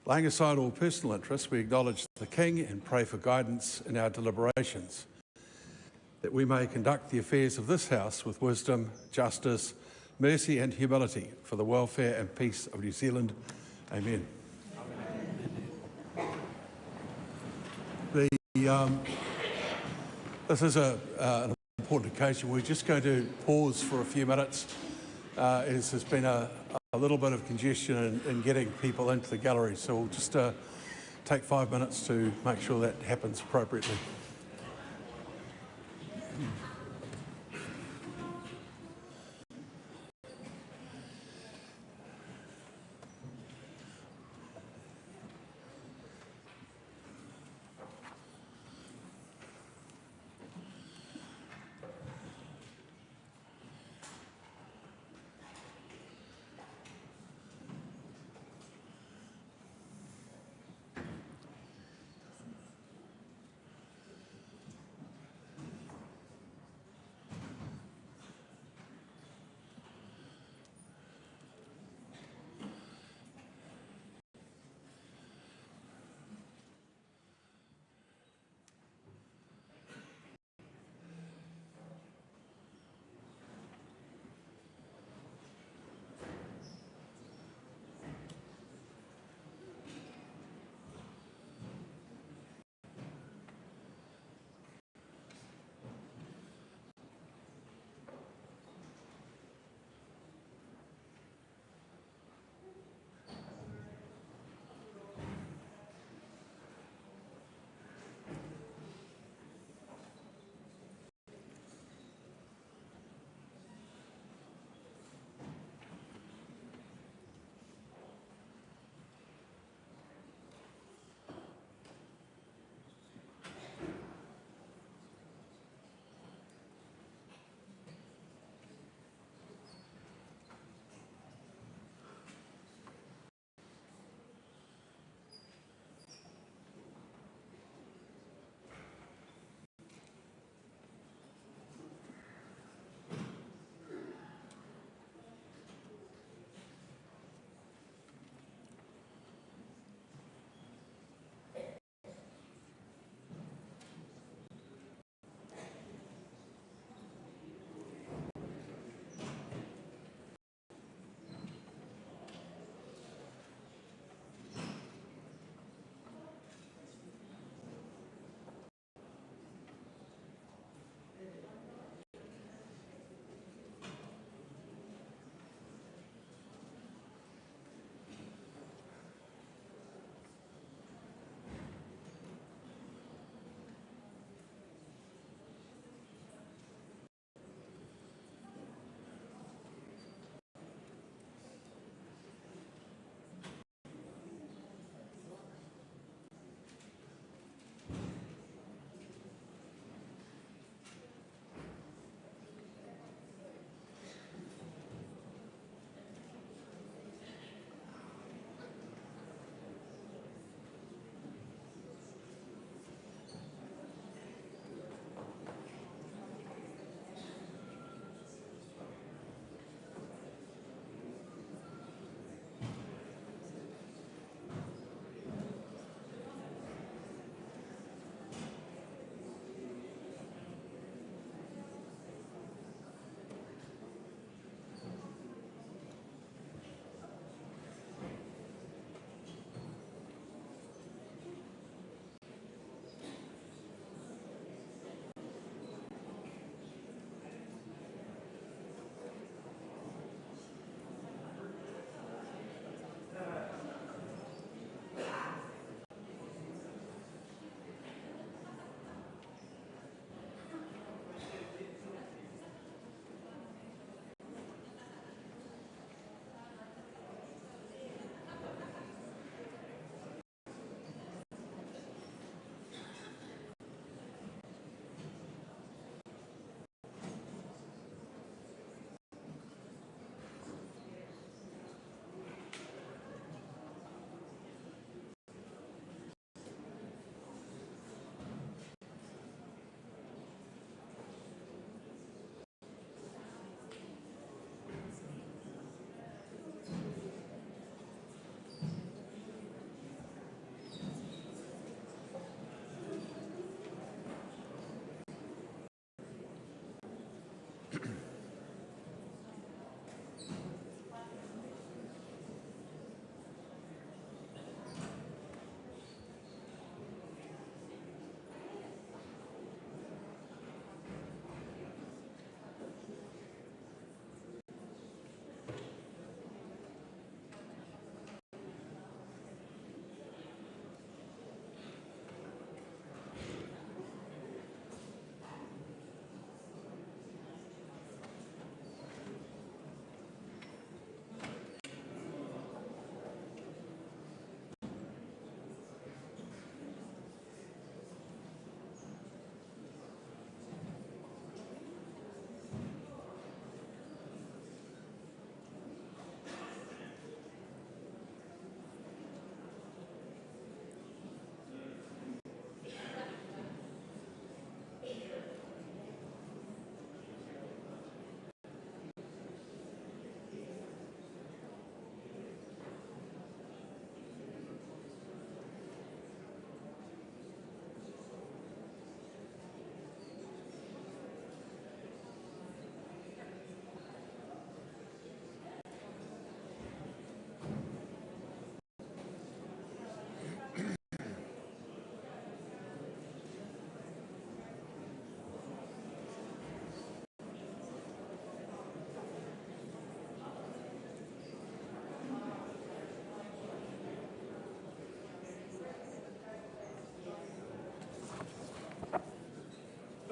Laying aside all personal interests, we acknowledge the King and pray for guidance in our deliberations, that we may conduct the affairs of this House with wisdom, justice, mercy and humility for the welfare and peace of New Zealand. Amen. This is an important occasion. We're just going to pause for a few minutes as there's been a little bit of congestion in getting people into the gallery, so we'll just take 5 minutes to make sure that happens appropriately.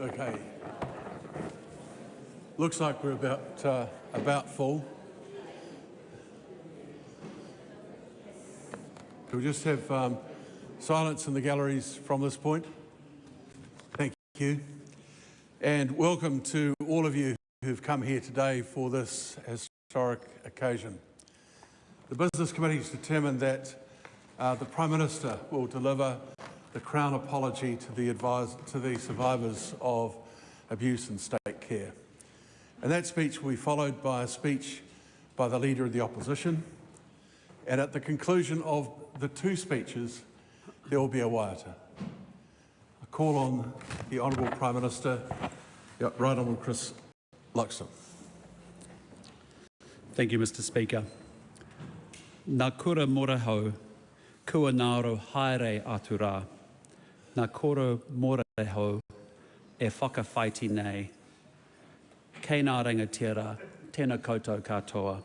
Okay. Looks like we're about full. Can we just have silence in the galleries from this point? Thank you. And welcome to all of you who've come here today for this historic occasion. The Business Committee has determined that the Prime Minister will deliver the Crown apology to the survivors of abuse and state care. And that speech will be followed by a speech by the Leader of the Opposition. And at the conclusion of the two speeches, there will be a waiata. I call on the Honourable Prime Minister, Right Honourable Chris Luxon. Thank you, Mr. Speaker. Nā kura morahau, kua ngaro haere atu rā. Nā kura morahau e whakawhaiti nei. Kei ngā rangatira, tēnā koutou katoa.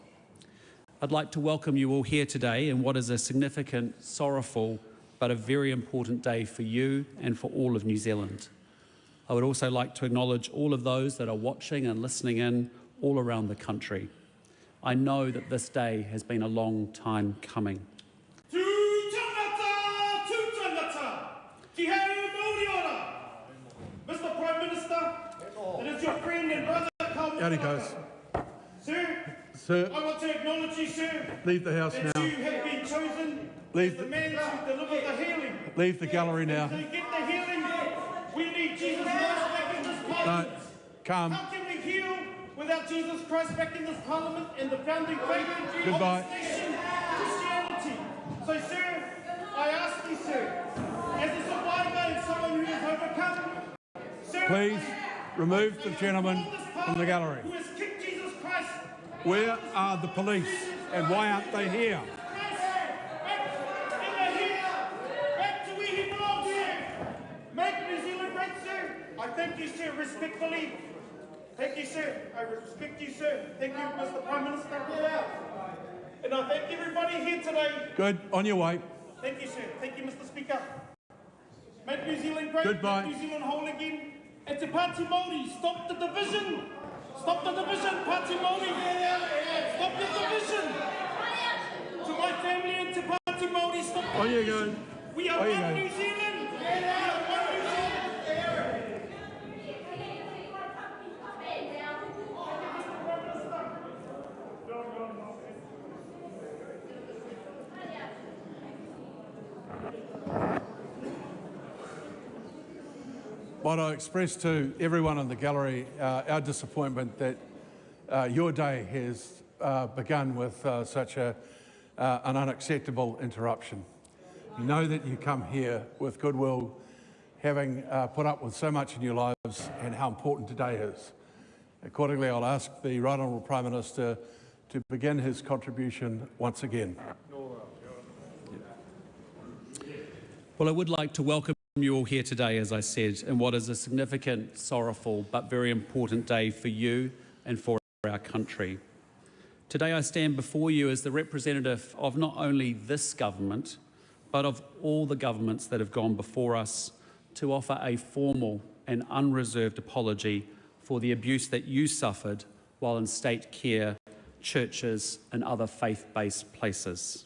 I'd like to welcome you all here today in what is a significant, sorrowful, but a very important day for you and for all of New Zealand. I would also like to acknowledge all of those that are watching and listening in all around the country. I know that this day has been a long time coming. Mr. Prime Minister, it is your friend and brother, Out he goes. Sir, I want to acknowledge you, sir. Leave the house that now. You have been chosen Leave as the man to deliver the healing. Leave the gallery now. To get the healing, we need Jesus Christ back in this parliament. No, calm. How can we heal without Jesus Christ back in this parliament and the founding faith Goodbye. of this nation, Christianity? So, sir, I ask you, sir, as a survivor and someone who has overcome, sir, Please remove the gentleman from the gallery. Who has kicked Jesus Christ? Where are the police and why aren't they here? Back to where he belongs, sir. Make New Zealand great, sir. I thank you, sir, respectfully. Thank you, sir. I respect you, sir. Thank you, Mr. Prime Minister. And I thank everybody here today. Good. On your way. Thank you, sir. Thank you, Mr. Speaker. Make New Zealand great. Goodbye. Make New Zealand whole again. And to Pāti Māori, stop the division. Stop the division, Pāti Māori. Stop the division. To my family and to Pāti Māori, stop the On you division. go. We are On you one go. New Zealand. We are one New Zealand. Might I express to everyone in the gallery our disappointment that your day has begun with such an unacceptable interruption. You know that you come here with goodwill, having put up with so much in your lives and how important today is. Accordingly, I'll ask the Right Honourable Prime Minister to begin his contribution once again. Well, I would like to welcome you all here today, as I said, in what is a significant, sorrowful, but very important day for you and for our country. Today I stand before you as the representative of not only this government, but of all the governments that have gone before us to offer a formal and unreserved apology for the abuse that you suffered while in state care, churches and other faith-based places.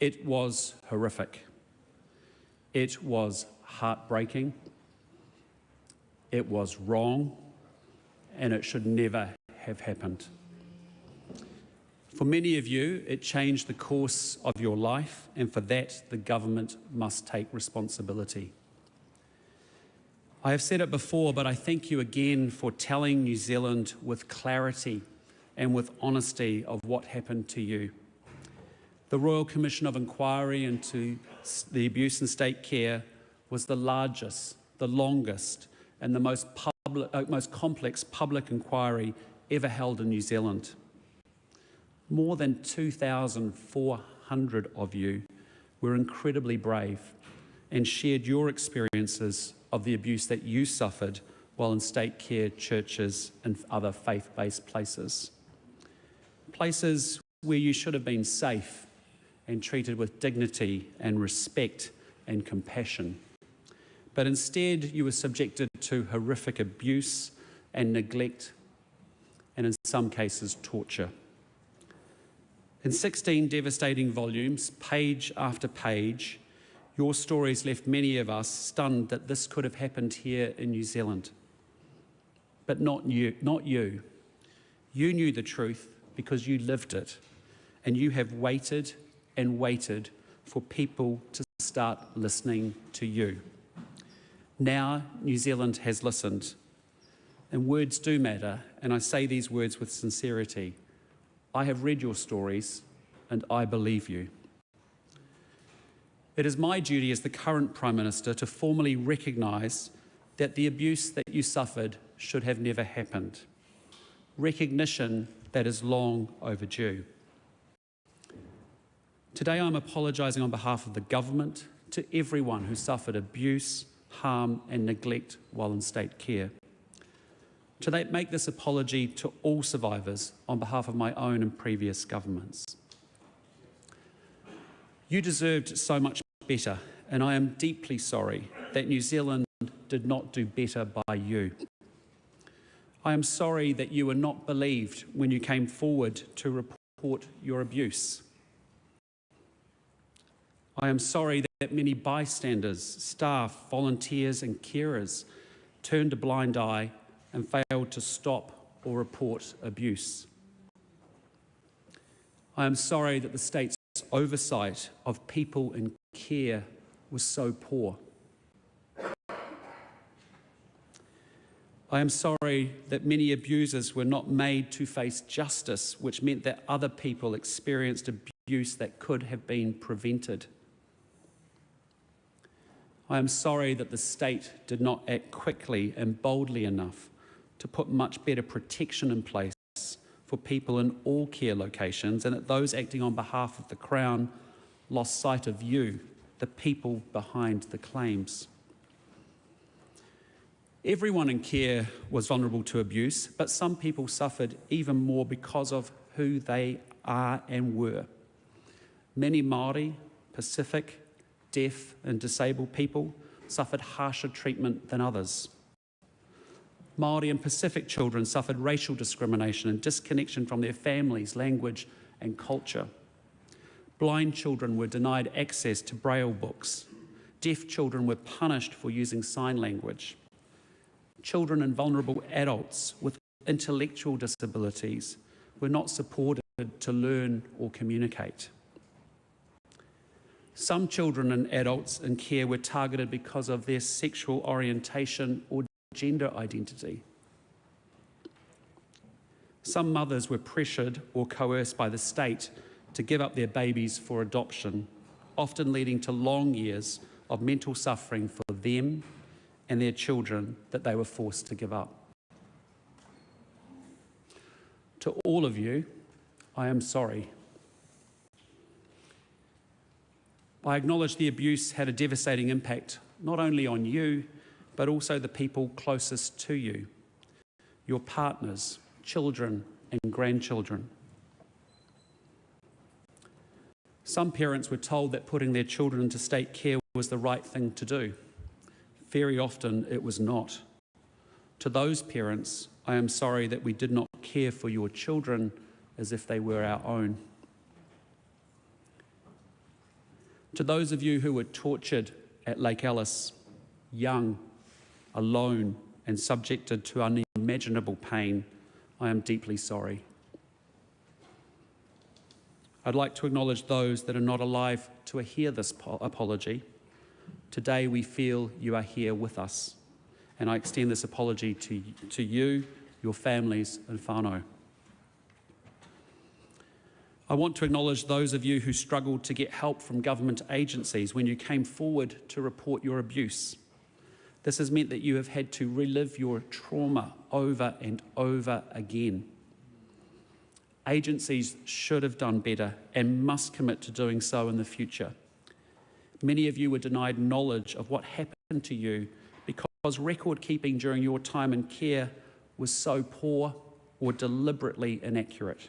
It was horrific. It was heartbreaking, it was wrong, and it should never have happened. For many of you, it changed the course of your life, and for that, the government must take responsibility. I have said it before, but I thank you again for telling New Zealand with clarity and with honesty of what happened to you. The Royal Commission of Inquiry into the abuse in state care was the largest, the longest and the most complex public inquiry ever held in New Zealand. More than 2,400 of you were incredibly brave and shared your experiences of the abuse that you suffered while in state care, churches and other faith-based places. Places where you should have been safe and treated with dignity and respect and compassion. but instead you were subjected to horrific abuse and neglect, and in some cases torture. In 16 devastating volumes, page after page, your stories left many of us stunned that this could have happened here in New Zealand. But not you. You knew the truth because you lived it, and you have waited and waited for people to start listening to you. Now New Zealand has listened, and words do matter, and I say these words with sincerity. I have read your stories, and I believe you. It is my duty as the current Prime Minister to formally recognise that the abuse that you suffered should have never happened. Recognition that is long overdue. Today I'm apologising on behalf of the government to everyone who suffered abuse, harm and neglect while in state care. To make this apology to all survivors on behalf of my own and previous governments. You deserved so much better, and I am deeply sorry that New Zealand did not do better by you. I am sorry that you were not believed when you came forward to report your abuse. I am sorry that many bystanders, staff, volunteers and carers turned a blind eye and failed to stop or report abuse. I am sorry that the state's oversight of people in care was so poor. I am sorry that many abusers were not made to face justice, which meant that other people experienced abuse that could have been prevented. I am sorry that the state did not act quickly and boldly enough to put much better protection in place for people in all care locations, and that those acting on behalf of the Crown lost sight of you, the people behind the claims. Everyone in care was vulnerable to abuse, but some people suffered even more because of who they are and were. Many Maori, Pacific, deaf and disabled people suffered harsher treatment than others. Maori and Pacific children suffered racial discrimination and disconnection from their families, language and culture. Blind children were denied access to Braille books. Deaf children were punished for using sign language. Children and vulnerable adults with intellectual disabilities were not supported to learn or communicate. Some children and adults in care were targeted because of their sexual orientation or gender identity. Some mothers were pressured or coerced by the state to give up their babies for adoption, often leading to long years of mental suffering for them and their children that they were forced to give up. To all of you, I am sorry. I acknowledge the abuse had a devastating impact, not only on you, but also the people closest to you, your partners, children and grandchildren. Some parents were told that putting their children into state care was the right thing to do. Very often it was not. To those parents, I am sorry that we did not care for your children as if they were our own. To those of you who were tortured at Lake Alice, young, alone and subjected to unimaginable pain, I am deeply sorry. I'd like to acknowledge those that are not alive to hear this apology. Today we feel you are here with us, and I extend this apology to you, your families and whānau. I want to acknowledge those of you who struggled to get help from government agencies when you came forward to report your abuse. This has meant that you have had to relive your trauma over and over again. Agencies should have done better and must commit to doing so in the future. Many of you were denied knowledge of what happened to you because record keeping during your time in care was so poor or deliberately inaccurate.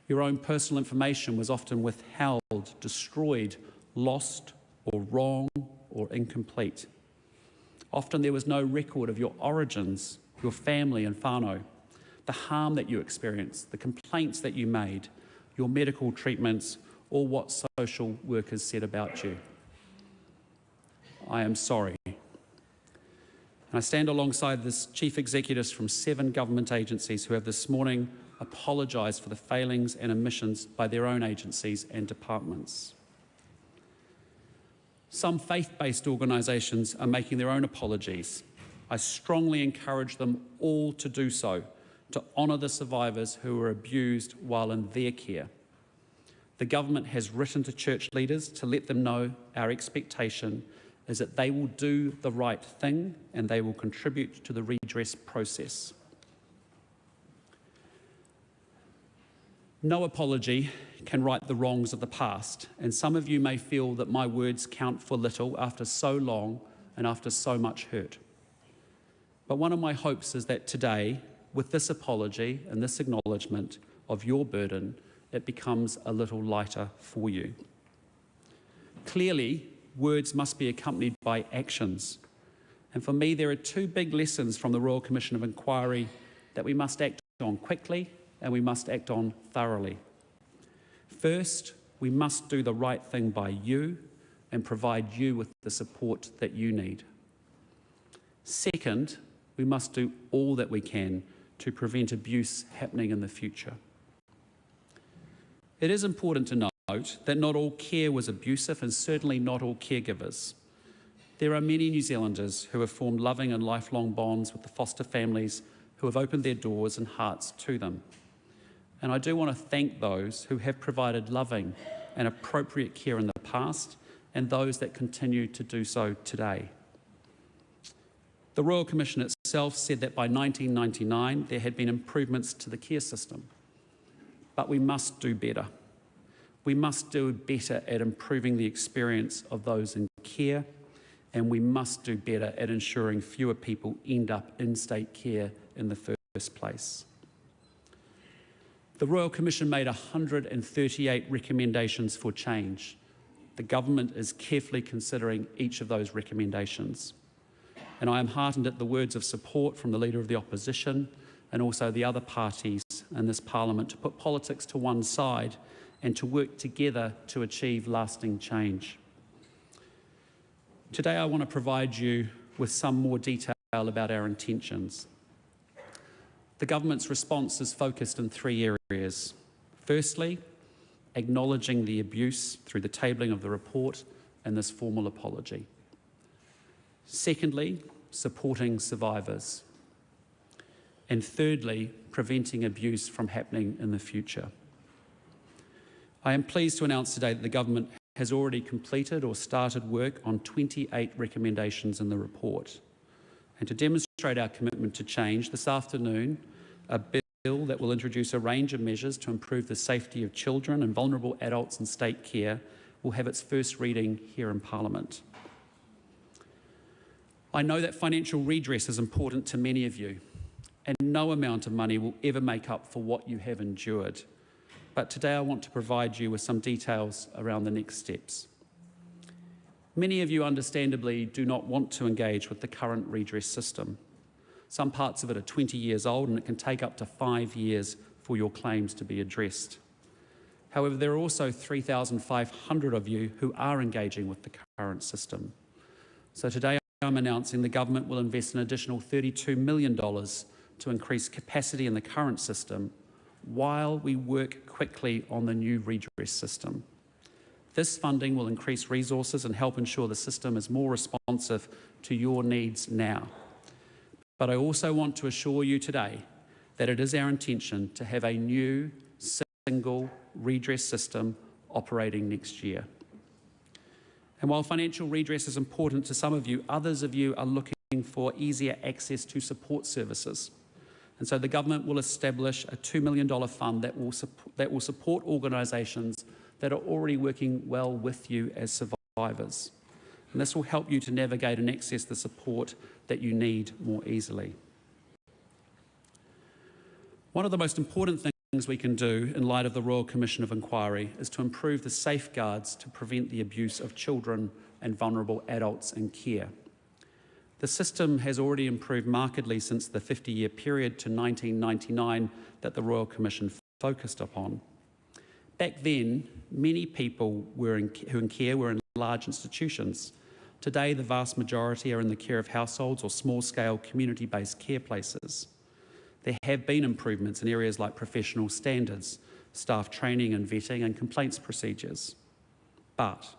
Your own personal information was often withheld, destroyed, lost or wrong or incomplete. Often there was no record of your origins, your family and whānau, the harm that you experienced, the complaints that you made, your medical treatments, or what social workers said about you. I am sorry. And I stand alongside the chief executives from 7 government agencies who have this morning apologised for the failings and omissions by their own agencies and departments. Some faith-based organisations are making their own apologies. I strongly encourage them all to do so, to honour the survivors who were abused while in their care. The government has written to church leaders to let them know our expectation is that they will do the right thing and they will contribute to the redress process. No apology can right the wrongs of the past, and some of you may feel that my words count for little after so long and after so much hurt. But one of my hopes is that today, with this apology and this acknowledgement of your burden, it becomes a little lighter for you. Clearly, words must be accompanied by actions. And for me, there are 2 big lessons from the Royal Commission of Inquiry that we must act on quickly and we must act on thoroughly. First, we must do the right thing by you and provide you with the support that you need. Second, we must do all that we can to prevent abuse happening in the future. It is important to note that not all care was abusive and certainly not all caregivers. There are many New Zealanders who have formed loving and lifelong bonds with the foster families who have opened their doors and hearts to them. And I do want to thank those who have provided loving and appropriate care in the past and those that continue to do so today. The Royal Commission itself said that by 1999 there had been improvements to the care system. But we must do better. We must do better at improving the experience of those in care, and we must do better at ensuring fewer people end up in state care in the first place. The Royal Commission made 138 recommendations for change. The government is carefully considering each of those recommendations. And I am heartened at the words of support from the Leader of the Opposition and also the other parties in this Parliament to put politics to one side and to work together to achieve lasting change. Today I want to provide you with some more detail about our intentions. The government's response is focused in 3 areas. Firstly, acknowledging the abuse through the tabling of the report and this formal apology. Secondly, supporting survivors. And thirdly, preventing abuse from happening in the future. I am pleased to announce today that the government has already completed or started work on 28 recommendations in the report. And to demonstrate our commitment to change, this afternoon, a bill that will introduce a range of measures to improve the safety of children and vulnerable adults in state care will have its first reading here in Parliament. I know that financial redress is important to many of you, and no amount of money will ever make up for what you have endured. But today I want to provide you with some details around the next steps. Many of you understandably do not want to engage with the current redress system. Some parts of it are 20 years old and it can take up to 5 years for your claims to be addressed. However, there are also 3,500 of you who are engaging with the current system. So today I'm announcing the government will invest an additional $32 million to increase capacity in the current system while we work quickly on the new redress system. This funding will increase resources and help ensure the system is more responsive to your needs now. But I also want to assure you today that it is our intention to have a new single redress system operating next year. And while financial redress is important to some of you, others of you are looking for easier access to support services. And so the government will establish a $2 million fund that will support organisations that are already working well with you as survivors. And this will help you to navigate and access the support that you need more easily. One of the most important things we can do in light of the Royal Commission of Inquiry is to improve the safeguards to prevent the abuse of children and vulnerable adults in care. The system has already improved markedly since the 50-year period to 1999 that the Royal Commission focused upon. Back then, many people who in care were in large institutions. Today, the vast majority are in the care of households or small-scale community-based care places. There have been improvements in areas like professional standards, staff training and vetting, and complaints procedures. But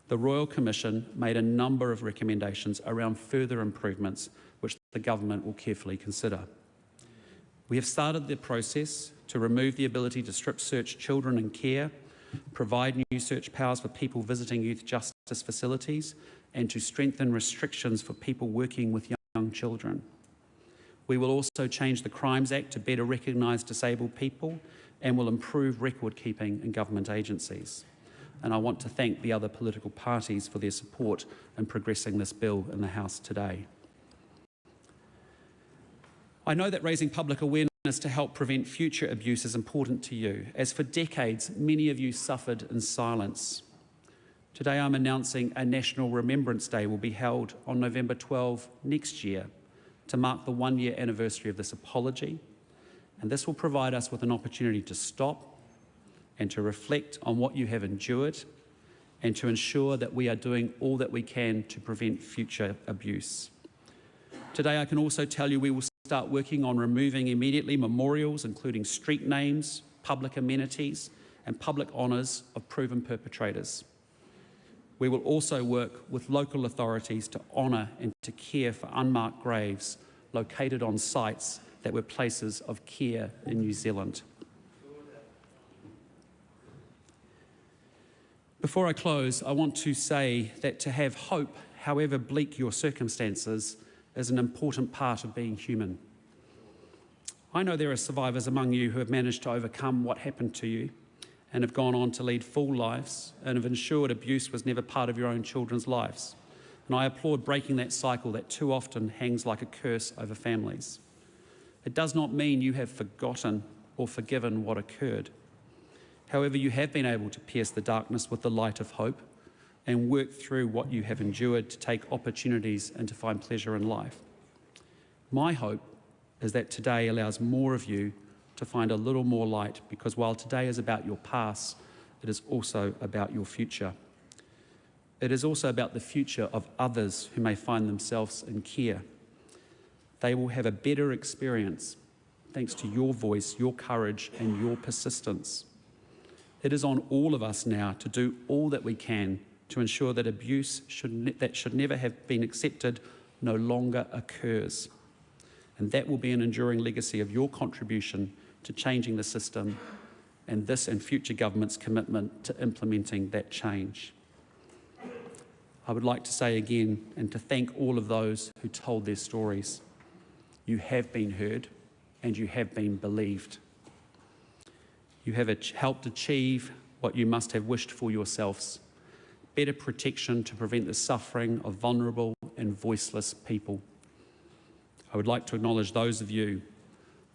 the Royal Commission made a number of recommendations around further improvements which the government will carefully consider. We have started the process to remove the ability to strip search children in care, provide new search powers for people visiting youth justice facilities, and to strengthen restrictions for people working with young children. We will also change the Crimes Act to better recognise disabled people and will improve record keeping in government agencies. And I want to thank the other political parties for their support in progressing this bill in the House today. I know that raising public awareness to help prevent future abuse is important to you, as for decades many of you suffered in silence. Today I'm announcing a National Remembrance Day will be held on November 12 next year to mark the 1-year anniversary of this apology, and this will provide us with an opportunity to stop and to reflect on what you have endured and to ensure that we are doing all that we can to prevent future abuse. Today I can also tell you we will start working on removing immediately memorials, including street names, public amenities and public honours of proven perpetrators. We will also work with local authorities to honour and to care for unmarked graves located on sites that were places of care in New Zealand. Before I close, I want to say that to have hope, however bleak your circumstances, is an important part of being human. I know there are survivors among you who have managed to overcome what happened to you and have gone on to lead full lives and have ensured abuse was never part of your own children's lives. And I applaud breaking that cycle that too often hangs like a curse over families. It does not mean you have forgotten or forgiven what occurred. However, you have been able to pierce the darkness with the light of hope and work through what you have endured to take opportunities and to find pleasure in life. My hope is that today allows more of you to find a little more light, because while today is about your past, it is also about your future. It is also about the future of others who may find themselves in care. They will have a better experience thanks to your voice, your courage and your persistence. It is on all of us now to do all that we can to ensure that abuse that should never have been accepted no longer occurs. And that will be an enduring legacy of your contribution to changing the system and this and future government's commitment to implementing that change. I would like to say again and to thank all of those who told their stories. You have been heard and you have been believed. You have helped achieve what you must have wished for yourselves: better protection to prevent the suffering of vulnerable and voiceless people. I would like to acknowledge those of you,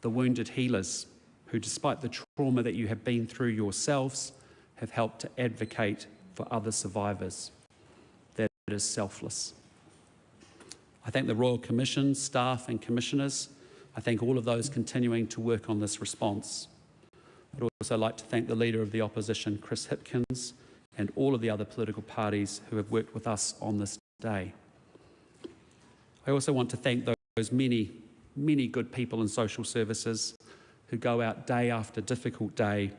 the wounded healers, who despite the trauma that you have been through yourselves, have helped to advocate for other survivors. That is selfless. I thank the Royal Commission, staff and commissioners. I thank all of those continuing to work on this response. I'd also like to thank the Leader of the Opposition, Chris Hipkins, and all of the other political parties who have worked with us on this day. I also want to thank those many, many good people in social services who go out day after difficult day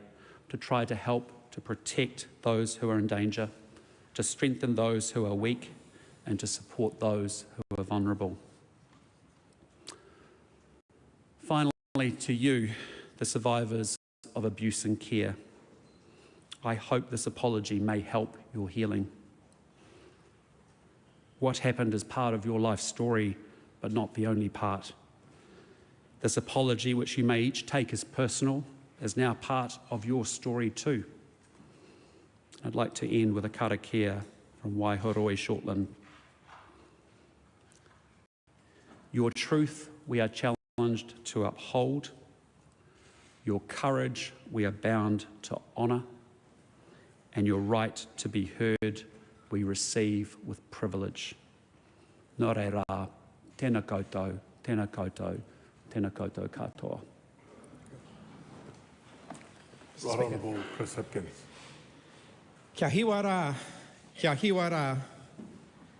to try to help to protect those who are in danger, to strengthen those who are weak, and to support those who are vulnerable. Finally, to you, the survivors of abuse and care, I hope this apology may help your healing. What happened is part of your life story, but not the only part. This apology, which you may each take as personal, is now part of your story too. I'd like to end with a karakia from Waihoroi Shortland. Your truth we are challenged to uphold. Your courage we are bound to honour. And your right to be heard we receive with privilege. Nō reira, tēnā koutou, tēnā koutou, tēnā koutou katoa. Right Honourable Chris Hipkins. Kia hiwa rā, kia hiwa rā,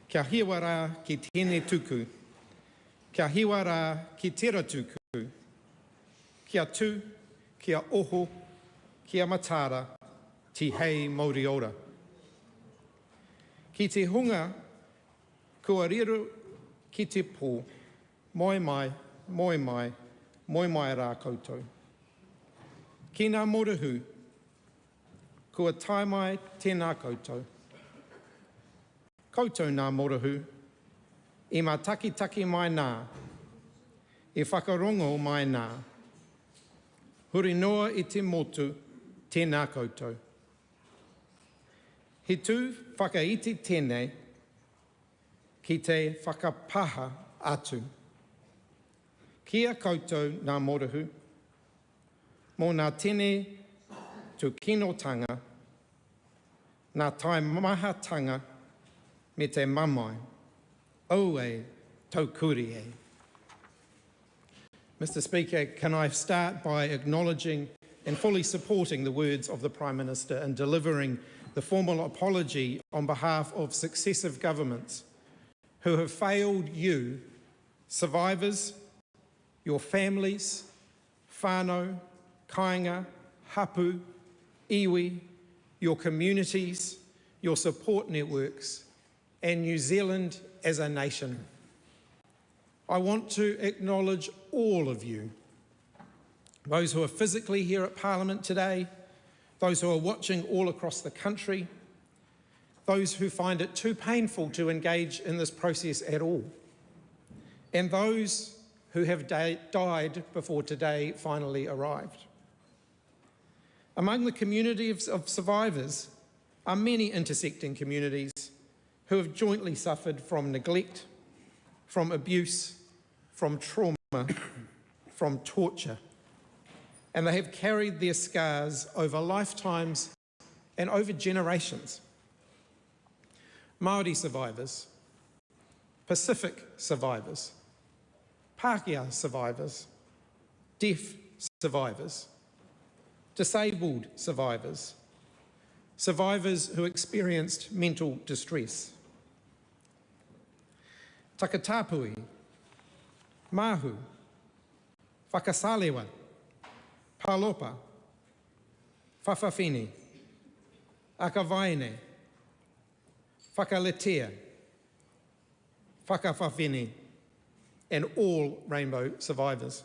kia hiwa rā ki tēne tuku, kia hiwa rā ki tera tuku, kia tū, kia oho, kia matara, ti hei Māori ora. Ki te hunga, kua riro ki te pō, moi mai, moi mai, moi mai rā koutou. Ki ngā moruhu, kua tae mai tēnā koutou. Koutou ngā moruhu, i mā taki mai nā, i whakarongo mai nā. Huri noa i te motu, tēnā koutou. He tū whakaiti tēnei, ki te whakapaha atu. Kia koutou ngā moruhu, mō ngā tēne tu kinotanga, ngā tai mahatanga me te mamai, au e tau kuri e. Mr. Speaker, can I start by acknowledging and fully supporting the words of the Prime Minister and delivering the formal apology on behalf of successive governments who have failed you, survivors, your families, whānau, kāinga, hapu, iwi, your communities, your support networks, and New Zealand as a nation. I want to acknowledge all of you, those who are physically here at Parliament today, those who are watching all across the country, those who find it too painful to engage in this process at all, and those who have died before today finally arrived. Among the community of survivors are many intersecting communities who have jointly suffered from neglect, from abuse, from trauma, from torture, and they have carried their scars over lifetimes and over generations. Māori survivors, Pacific survivors, Pākehā survivors, deaf survivors, disabled survivors, survivors who experienced mental distress. Takatapui, Mahu, Whakasalewa, Palopa, Whawhawhine, Akavaine, Whakaletea, Whakawhawhine, and all rainbow survivors.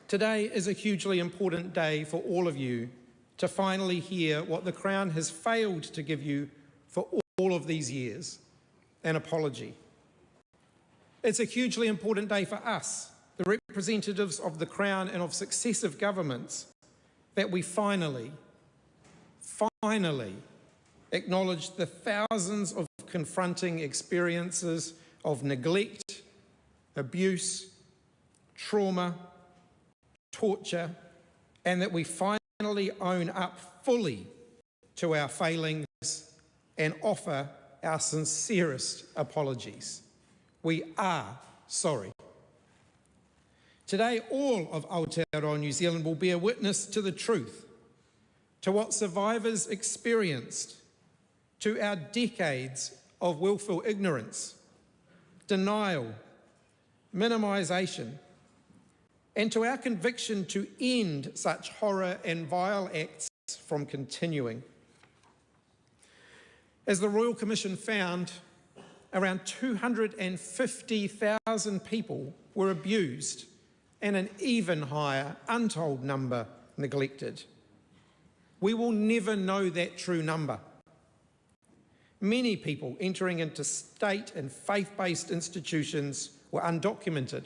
Today is a hugely important day for all of you to finally hear what the Crown has failed to give you for all of these years, an apology. It's a hugely important day for us, the representatives of the Crown and of successive governments, that we finally acknowledge the thousands of confronting experiences of neglect, abuse, trauma, torture, and that we finally own up fully to our failings and offer our sincerest apologies. We are sorry. Today, all of Aotearoa New Zealand will bear witness to the truth, to what survivors experienced, to our decades of willful ignorance, denial, minimisation, and to our conviction to end such horror and vile acts from continuing. As the Royal Commission found, around 250,000 people were abused and an even higher, untold number neglected. We will never know that true number. Many people entering into state and faith-based institutions were undocumented.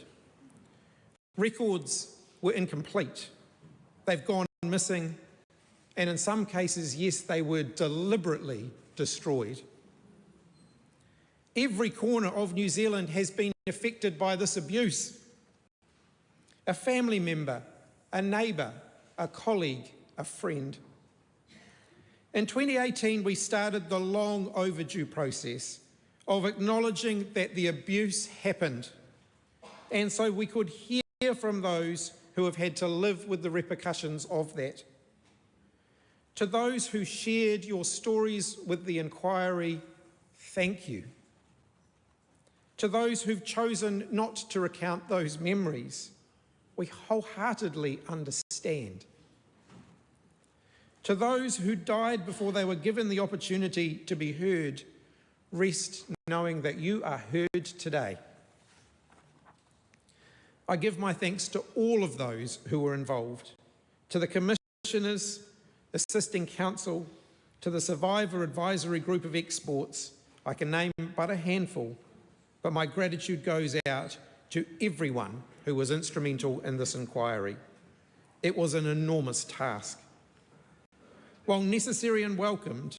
Records were incomplete. They've gone missing, and in some cases, yes, they were deliberately destroyed. Every corner of New Zealand has been affected by this abuse. A family member, a neighbour, a colleague, a friend. In 2018, we started the long overdue process of acknowledging that the abuse happened, and so we could hear from those who have had to live with the repercussions of that. To those who shared your stories with the inquiry, thank you. To those who've chosen not to recount those memories, we wholeheartedly understand. To those who died before they were given the opportunity to be heard, rest knowing that you are heard today. I give my thanks to all of those who were involved, to the commissioners, assisting counsel, to the survivor advisory group of exports. I can name but a handful, but my gratitude goes out to everyone who was instrumental in this inquiry. It was an enormous task. While necessary and welcomed,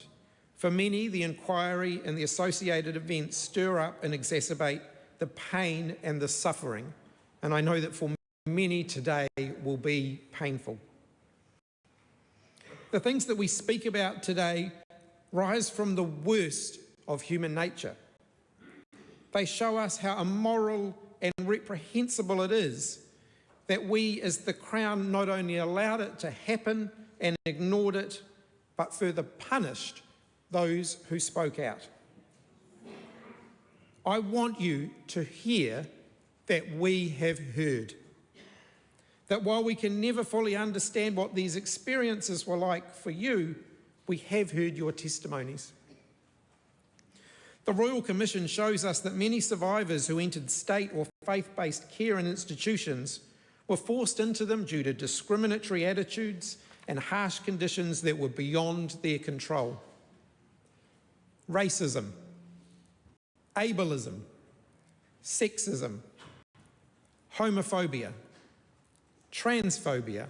for many the inquiry and the associated events stir up and exacerbate the pain and the suffering, and I know that for many today will be painful. The things that we speak about today rise from the worst of human nature. They show us how immoral and reprehensible it is that we as the Crown not only allowed it to happen and ignored it, but further punished those who spoke out. I want you to hear that we have heard. That while we can never fully understand what these experiences were like for you, we have heard your testimonies. The Royal Commission shows us that many survivors who entered state or faith-based care and institutions were forced into them due to discriminatory attitudes and harsh conditions that were beyond their control. Racism, ableism, sexism, homophobia, transphobia,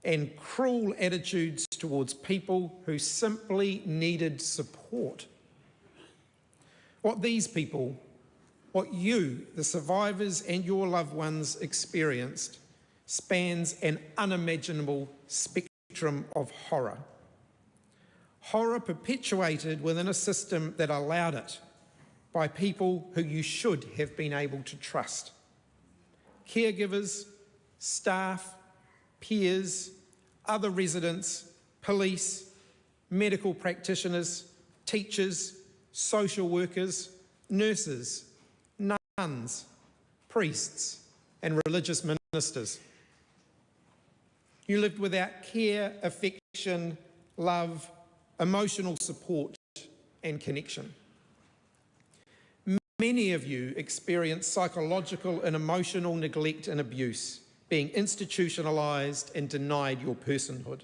and cruel attitudes towards people who simply needed support. What these people, what you, the survivors and your loved ones experienced, spans an unimaginable spectrum of horror. Horror perpetuated within a system that allowed it by people who you should have been able to trust. Caregivers, staff, peers, other residents, police, medical practitioners, teachers, social workers, nurses, nuns, priests, and religious ministers. You lived without care, affection, love, emotional support, and connection. Many of you experienced psychological and emotional neglect and abuse, being institutionalised and denied your personhood.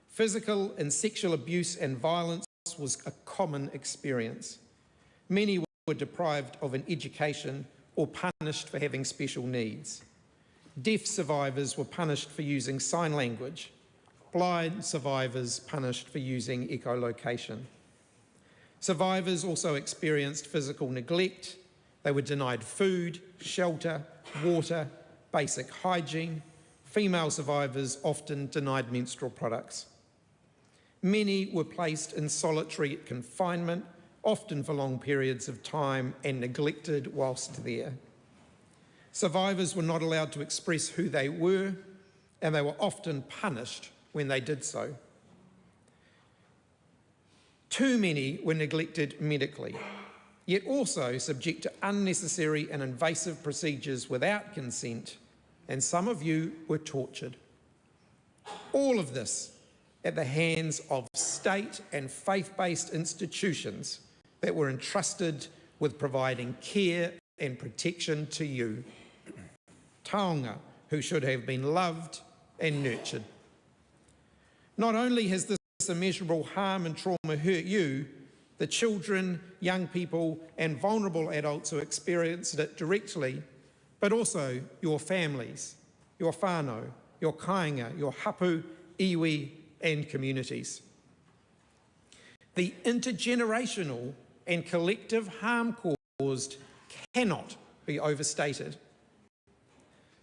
Physical and sexual abuse and violence was a common experience. Many were deprived of an education or punished for having special needs. Deaf survivors were punished for using sign language. Blind survivors punished for using echolocation. Survivors also experienced physical neglect. They were denied food, shelter, water, basic hygiene. Female survivors often denied menstrual products. Many were placed in solitary confinement, often for long periods of time, and neglected whilst there. Survivors were not allowed to express who they were, and they were often punished when they did so. Too many were neglected medically, yet also subject to unnecessary and invasive procedures without consent, and some of you were tortured. All of this at the hands of state and faith-based institutions that were entrusted with providing care and protection to you. Taonga, who should have been loved and nurtured. Not only has this immeasurable harm and trauma hurt you, the children, young people and vulnerable adults who experienced it directly, but also your families, your whānau, your kāinga, your hapu, iwi and communities. The intergenerational and collective harm caused cannot be overstated.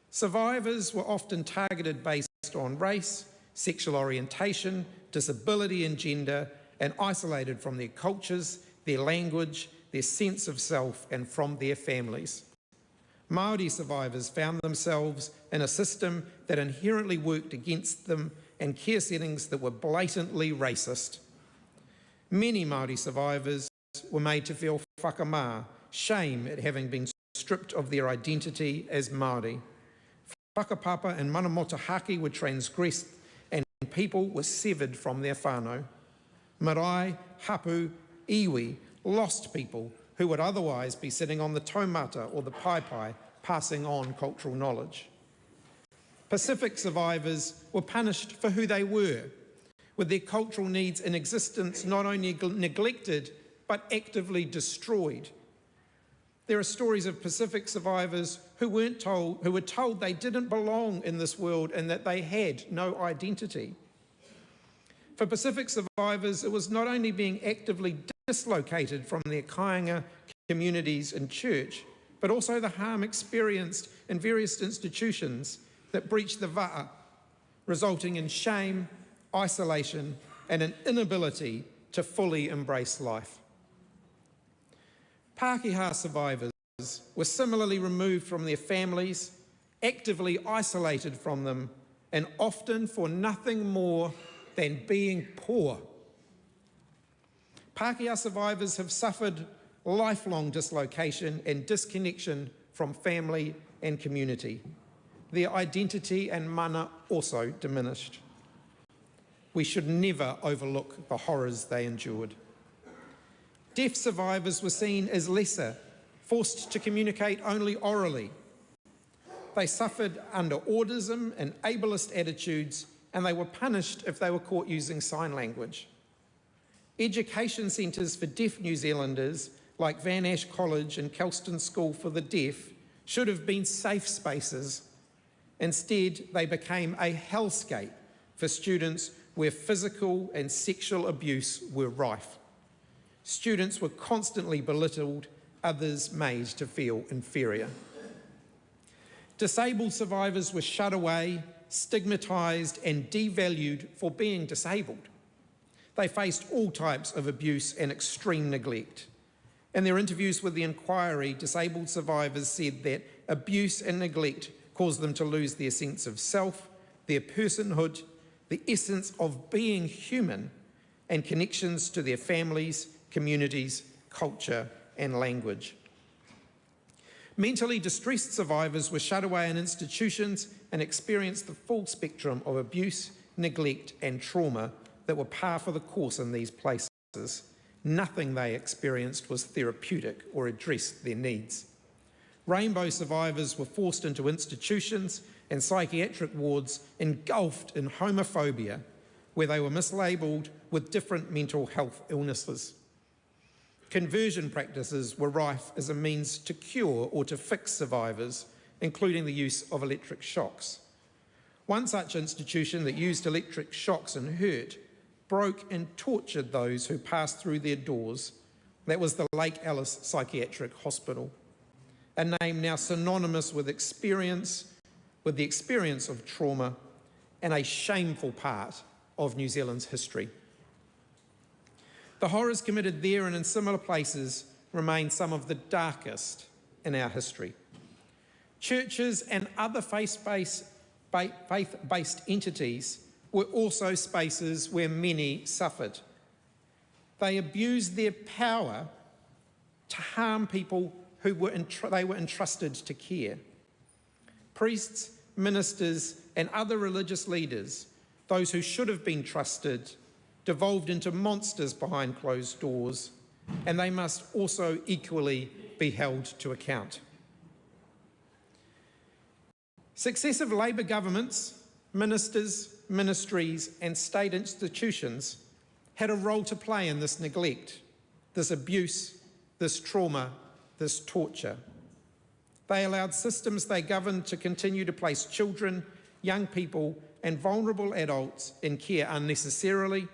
Survivors were often targeted based on race, sexual orientation, disability and gender, and isolated from their cultures, their language, their sense of self, and from their families. Māori survivors found themselves in a system that inherently worked against them and care settings that were blatantly racist. Many Māori survivors were made to feel whakamā, shame at having been stripped of their identity as Māori. Whakapapa and manamotahaki were transgressed and people were severed from their whānau. Marae, hapu, iwi, lost people who would otherwise be sitting on the taumata or the paipai, passing on cultural knowledge. Pacific survivors were punished for who they were, with their cultural needs in existence not only neglected, but actively destroyed. There are stories of Pacific survivors who were told they didn't belong in this world and that they had no identity. For Pacific survivors, it was not only being actively dislocated from their kāinga communities and church, but also the harm experienced in various institutions that breached the va'a, resulting in shame, isolation, and an inability to fully embrace life. Pākehā survivors were similarly removed from their families, actively isolated from them, and often for nothing more than being poor. Pākehā survivors have suffered lifelong dislocation and disconnection from family and community. Their identity and mana also diminished. We should never overlook the horrors they endured. Deaf survivors were seen as lesser, forced to communicate only orally. They suffered under ordism and ableist attitudes, and they were punished if they were caught using sign language. Education centres for deaf New Zealanders, like Van Ash College and Kelston School for the Deaf, should have been safe spaces. Instead, they became a hellscape for students where physical and sexual abuse were rife. Students were constantly belittled, others made to feel inferior. Disabled survivors were shut away, stigmatised and devalued for being disabled. They faced all types of abuse and extreme neglect. In their interviews with the inquiry, disabled survivors said that abuse and neglect caused them to lose their sense of self, their personhood, the essence of being human, and connections to their families, communities, culture, and language. Mentally distressed survivors were shut away in institutions and experienced the full spectrum of abuse, neglect, and trauma that were par for the course in these places. Nothing they experienced was therapeutic or addressed their needs. Rainbow survivors were forced into institutions and psychiatric wards engulfed in homophobia, where they were mislabelled with different mental health illnesses. Conversion practices were rife as a means to cure or to fix survivors, including the use of electric shocks. One such institution that used electric shocks and hurt broke and tortured those who passed through their doors. That was the Lake Alice Psychiatric Hospital, a name now synonymous with the experience of trauma and a shameful part of New Zealand's history. The horrors committed there and in similar places remain some of the darkest in our history. Churches and other faith-based entities were also spaces where many suffered. They abused their power to harm people who they were entrusted to care. Priests, ministers, and other religious leaders, those who should have been trusted, devolved into monsters behind closed doors, and they must also equally be held to account. Successive Labour governments, ministers, ministries, and state institutions had a role to play in this neglect, this abuse, this trauma, this torture. They allowed systems they governed to continue to place children, young people, and vulnerable adults in care unnecessarily,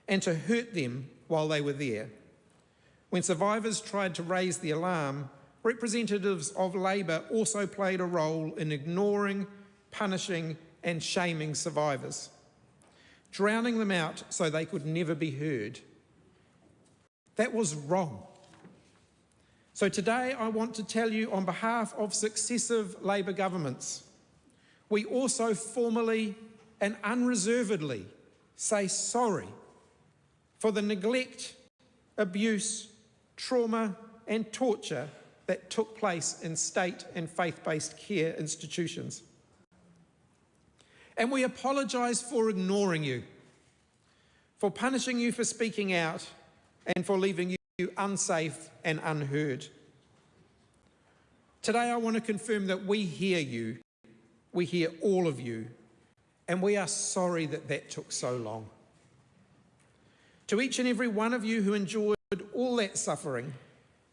and to hurt them while they were there. When survivors tried to raise the alarm, representatives of Labour also played a role in ignoring, punishing, and shaming survivors. drowning them out so they could never be heard. That was wrong. So today I want to tell you on behalf of successive Labour governments, we also formally and unreservedly say sorry for the neglect, abuse, trauma and torture that took place in state and faith-based care institutions. And we apologise for ignoring you, for punishing you for speaking out and for leaving you unsafe and unheard. Today I want to confirm that we hear you, we hear all of you, and we are sorry that that took so long. To each and every one of you who endured all that suffering,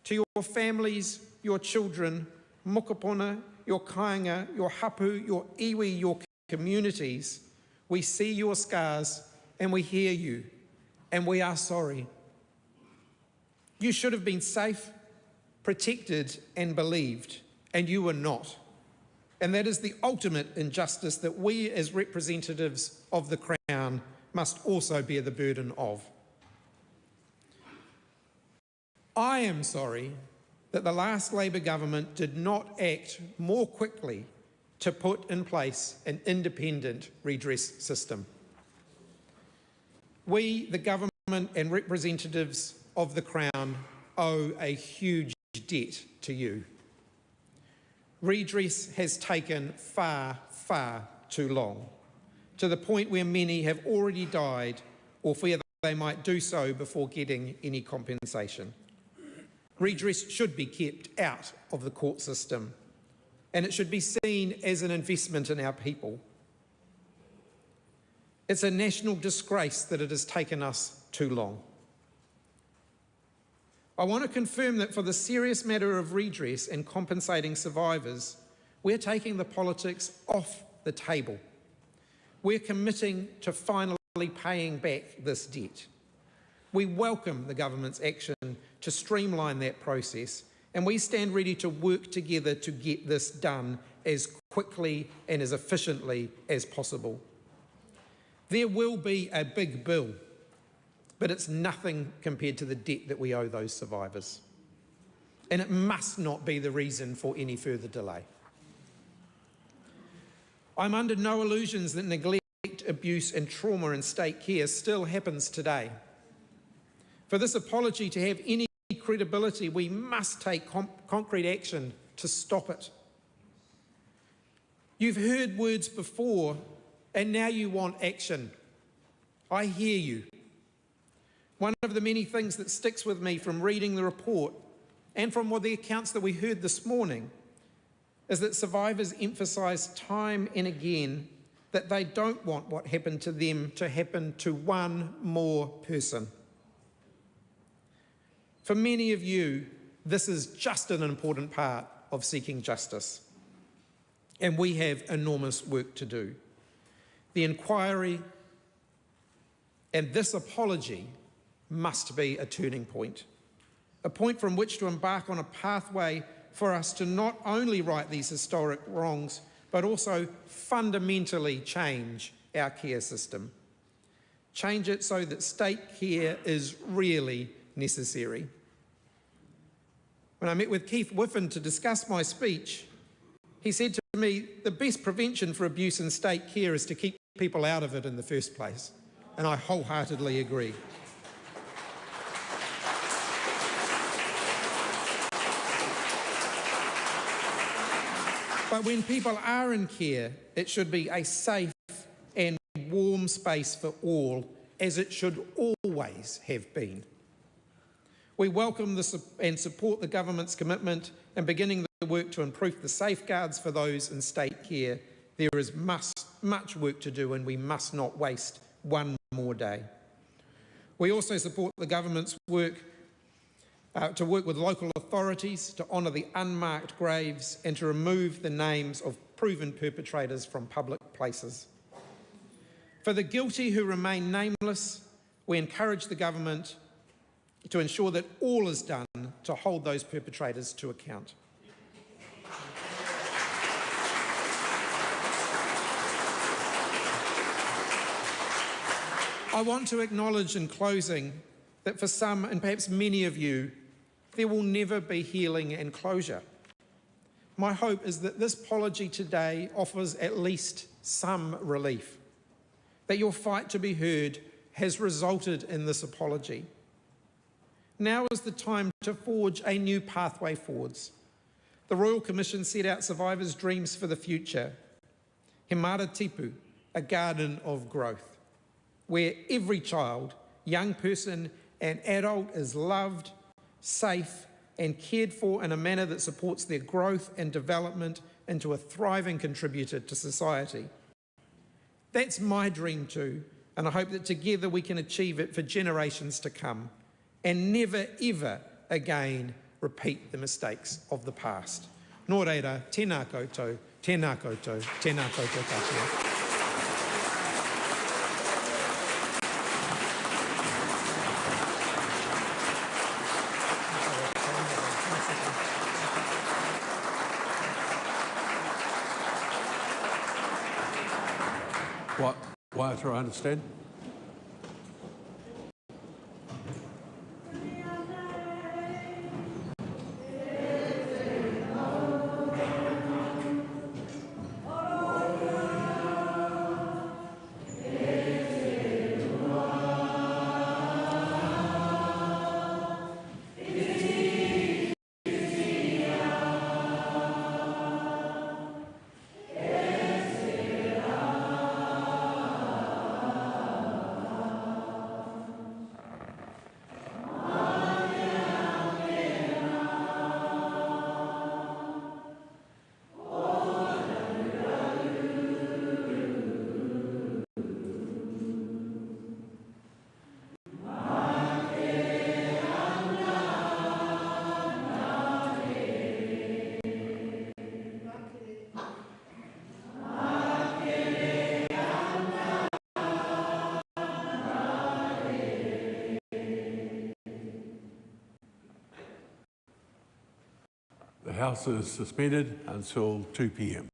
to your families, your children, mokopuna, your kāinga, your hapu, your iwi, your communities, we see your scars and we hear you, and we are sorry. You should have been safe, protected and believed, and you were not. And that is the ultimate injustice that we as representatives of the Crown must also bear the burden of. I am sorry that the last Labour government did not act more quickly to put in place an independent redress system. We, the government and representatives of the Crown, owe a huge debt to you. Redress has taken far, far too long, to the point where many have already died or fear they might do so before getting any compensation. Redress should be kept out of the court system, and it should be seen as an investment in our people. It's a national disgrace that it has taken us too long. I want to confirm that for the serious matter of redress and compensating survivors, we're taking the politics off the table. We're committing to finally paying back this debt. We welcome the government's action to streamline that process, and we stand ready to work together to get this done as quickly and as efficiently as possible. There will be a big bill, but it's nothing compared to the debt that we owe those survivors. And it must not be the reason for any further delay. I'm under no illusions that neglect, abuse and trauma in state care still happens today. For this apology to have any credibility, we must take concrete action to stop it. You've heard words before, and now you want action. I hear you. One of the many things that sticks with me from reading the report and from the accounts that we heard this morning is that survivors emphasise time and again that they don't want what happened to them to happen to one more person. For many of you, this is just an important part of seeking justice, and we have enormous work to do. The inquiry and this apology must be a turning point, a point from which to embark on a pathway for us to not only right these historic wrongs, but also fundamentally change our care system. Change it so that state care is really necessary. When I met with Keith Whiffen to discuss my speech, he said to me, the best prevention for abuse in state care is to keep people out of it in the first place. And I wholeheartedly agree. But when people are in care, it should be a safe and warm space for all, as it should always have been. We welcome and support the government's commitment in beginning the work to improve the safeguards for those in state care. There is much work to do, and we must not waste one more day. We also support the government's work to work with local authorities to honour the unmarked graves and to remove the names of proven perpetrators from public places. For the guilty who remain nameless, we encourage the government to ensure that all is done to hold those perpetrators to account. I want to acknowledge in closing that for some, and perhaps many of you, there will never be healing and closure. My hope is that this apology today offers at least some relief, that your fight to be heard has resulted in this apology. Now is the time to forge a new pathway forwards. The Royal Commission set out survivors' dreams for the future. He Mara Tipu, a garden of growth, where every child, young person and adult is loved, safe and cared for in a manner that supports their growth and development into a thriving contributor to society. That's my dream too, and I hope that together we can achieve it for generations to come and never ever again repeat the mistakes of the past. Nō reira, tēnā koutou, tēnā koutou, tēnā koutou katoa. Quieter, I understand. The House is suspended until 2 p.m.